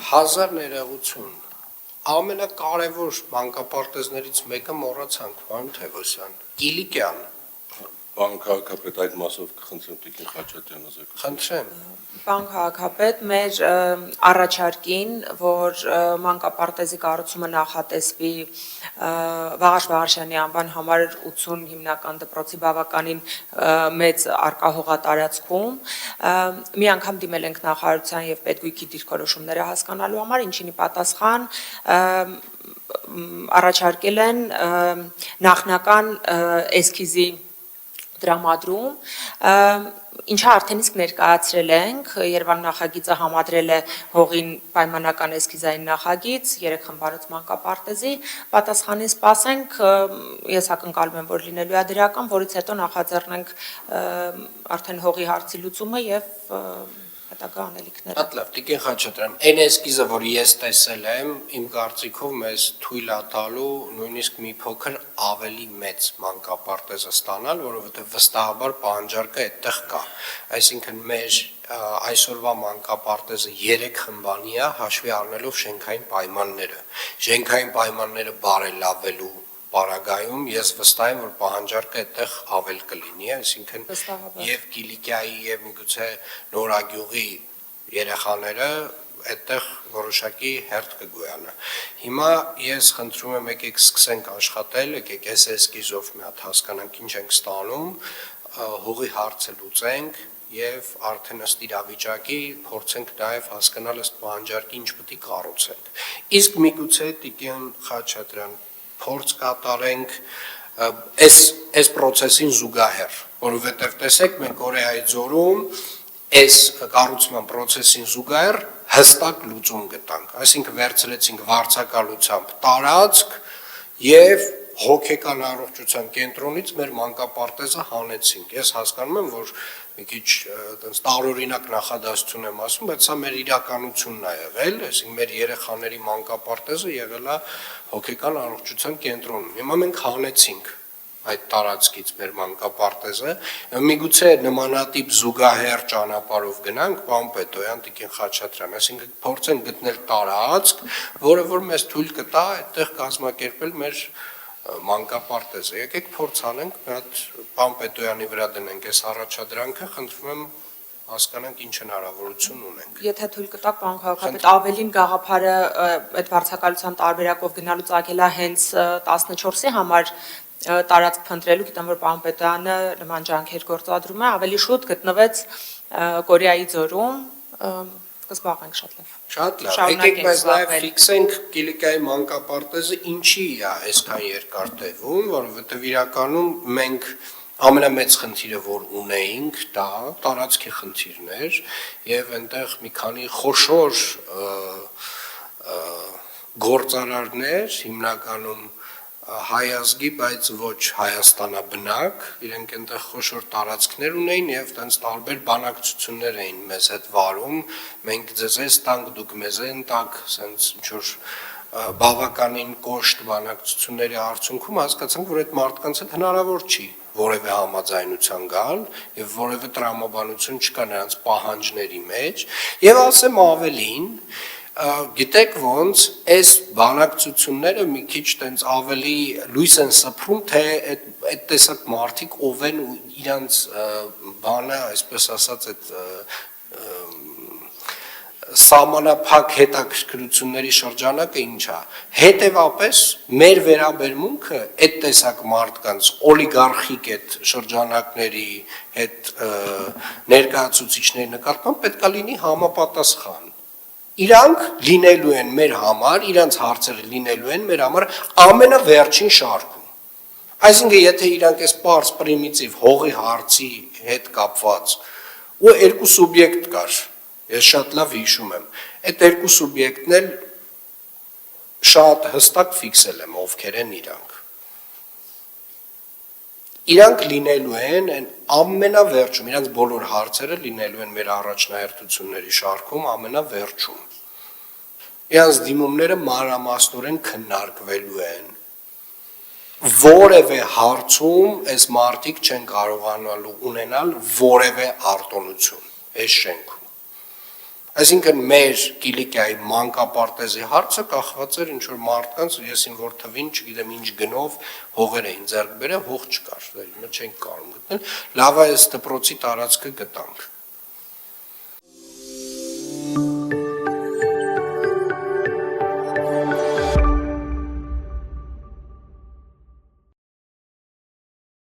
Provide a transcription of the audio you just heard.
1000 ներողություն, ամենակարևոր մանկապարտեզներից մեկը մոռացանք, պարոն Թևոսյան, Կիլիկյան։ Պարոն քաղաքապետ, այդ մասով կխնդրեմ Տիկին Խաչատրյանը զեկուցել։ Խնդրեմ։ Պարոն քաղաքապետ, մեր առաջարկին, որ մանկապարտեզի կառուցումը նախատեսվի Վաղարշ Վաղարշյանի անվան համար 80 հիմնական դպրոցի բավականին մեծ արկահողատարածքում, մի անգամ դիմել ենք նախարարության եւ պետգույքի դիրքորոշումները հասկանալու համար, ինչին ի պատասխան առաջարկել են նախնական էսքիզի դրամադրում, ինչը արդեն իսկ ներկայացրել ենք, Երևան նախագիծը համադրել է հողին պայմանական էսքիզային նախագիծ, 3 խմբարոց մանկապարտեզի, պատասխանին սպասենք, ես ակնկալում եմ, որ լինելու է դրական, որից հետո նախաձեռնենք արդեն հողի հարցի լուծումը եւ հետագա անելիքները։ Շատ լավ, Տիկին Խաչատրյան, այն էսկիզը, որ ես տեսել եմ, իմ կարծիքով մեզ թույլ է տալու նույնիսկ մի փոքր ավելի մեծ մանկապարտեզը ստանալ, որովհետև վստահաբար պահանջարկը այդտեղ կա։ Այսինքն մեր այսօրվա մանկապարտեզը 3 խմբանի է, հաշվի առնելով շենքային պայմանները։ Շենքային պայմանները բարելավելու պարագայում ես վստահ եմ, որ պահանջարկը այդտեղ ավել կլինի, այսինքն եւ Կիլիկիայի եւ միգուցե Նորագյուղի երեխաները այդտեղ որոշակի հերթ կգոյանա։ Հիմա ես խնդրում եմ եկեք սկսենք աշխատել, եկեք այս էսկիզով մի հատ հասկանանք ինչ ենք ստանում, հողի հարցը լուծենք եւ արդեն ըստ իրավիճակի փորձենք նաեւ հասկանալ ըստ պահանջարկի ինչ պետք է կառուցենք։ Իսկ միգուցե Տիկին Խաչատրյան փորձ կատարենք այս process-ին զուգահեռ, որովհետև տեսեք մենք Կորեայի ձորում այս կառուցման process-ին զուգահեռ հստակ լուծում գտանք, այսինքն վերցրեցինք վարձակալությամբ տարածք եւ հոգեկան առողջության կենտրոնից մեր մանկապարտեզը հանեցինք։ Ես հասկանում եմ, որ մի քիչ այտենց տարօրինակ նախադասություն եմ ասում, բայց սա մեր իրականությունն է եղել, այսինքն մեր երեխաների մանկապարտեզը եղել է հոգեկան առողջության կենտրոնում։ Հիմա մենք հանեցինք այդ տարածքից մեր մանկապարտեզը, միգուցե նմանատիպ զուգահեռ ճանապարհով գնանք, պարոն Պետոյան, Տիկին Խաչատրյան, այսինքն փորձենք գտնել տարածք, որը որ մեզ թույլ կտա այդտեղ կազմակերպել մեր մանկապարտեզը։ Եկեք փորձ անենք, մի հատ պարոն Պետոյանի վրա դնենք այս առաջադրանքը, խնդրում եմ հասկանանք ինչ հնարավորություն ունենք։ Եթե թույլ կտաք, պարոն քաղաքապետ, ավելին գաղափարը այդ վարձակալության տարբերակով գնալուց ակելա հենց 14-ի համար տարածք փնտրելու, գիտեմ, որ պարոն Պետոյանը նման ջանքեր գործադրում է, ավելի շուտ գտնվեց Կորեայի ձորում, կզբաղվենք շատ լավ։ Շատ լավ, եկեք բայց նաև ֆիքսենք Կիլիկիայի մանկապարտեզը ինչի է այսքան երկար տևում, որովհետև իրականում մենք ամենամեծ խնդիրը, որ ունեինք, դա տարածքի խնդիրն էր եւ այնտեղ մի քանի խոշոր գործարարներ, հիմնականում հայ ազգի, բայց ոչ հայաստանաբնակ, իրենք այնտեղ խոշոր տարածքներ ունեին եւ տենց տարբեր բանակցություններ էին մեզ հետ վարում, մենք ձեզ տանք, դուք մեզ տանք, ասենց ինչ որ բավականին կոշտ բանակցությունների արդյունքում հասկացանք, որ այդ մարդկանց հետ հնարավոր չի որևէ համաձայնության գալ եւ որևէ տրամաբանություն չկա նրանց պահանջների մեջ եւ ասեմ ավելին գիտեք ոնց այս բանակցությունները մի քիչ տենց ավելի լույս են սփռում թե այդ տեսակ մարդիկ ով են ու իրանց բանը այսպես ասած այդ սահմանափակ հետաքրքրությունների շրջանակը ինչ է հետևապես մեր վերաբերմունքը այդ տեսակ մարդկանց օլիգարխիկ այդ շրջանակների հետ ներկայացուցիչների նկատմամբ պետք է լինի համապատասխան իրանք լինելու են մեր համար, իրանք հարցերը լինելու են մեր համար ամենավերջին շարքում։ Այսինքն եթե իրանք այս պարզ պրիմիտիվ հողի հարցի հետ կապված ու երկու սուբյեկտ կար, ես շատ լավ հիշում եմ, այդ երկու սուբյեկտն էլ շատ հստակ ֆիքսել եմ ովքեր են իրանք։ Իրանք լինելու են այն ամենավերջում, իրանք բոլոր հարցերը լինելու են մեր առաջնահերթությունների շարքում ամենավերջում։ Իրանք դիմումները մանրամասնորեն քննարկվելու են։ Որևէ հարցում այս մարդիկ չեն կարողանալու ունենալ որևէ արտոնություն այս շենքում։ Այսինքն մեր Կիլիկիայի մանկապարտեզի հարցը կախված էր ինչ որ մարդկանց, ես իմ որ թվին, չգիտեմ ինչ գնով հողեր էին ձեռք բերել, հող չկար, դեռ հիմա չենք կարող գտնել, լավ է այս դպրոցի տարածքը գտանք։